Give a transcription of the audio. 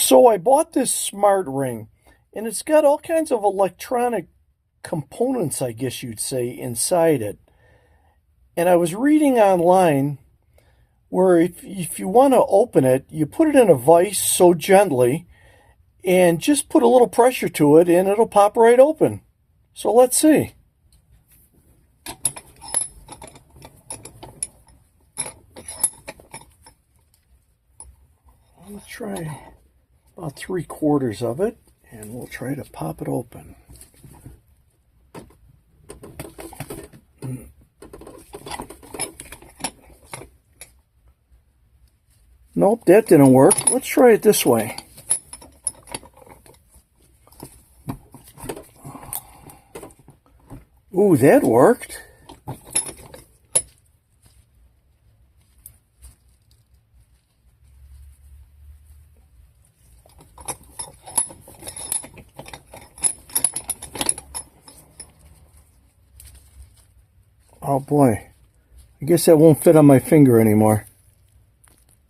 So I bought this smart ring, and it's got all kinds of electronic components, I guess you'd say, inside it. And I was reading online where if you want to open it, you put it in a vise so gently and just put a little pressure to it and it'll pop right open. So let's see. Let's try about 3/4 of it and we'll try to pop it open. Nope, that didn't work. Let's try it this way. Ooh, that worked. Oh boy. I guess that won't fit on my finger anymore.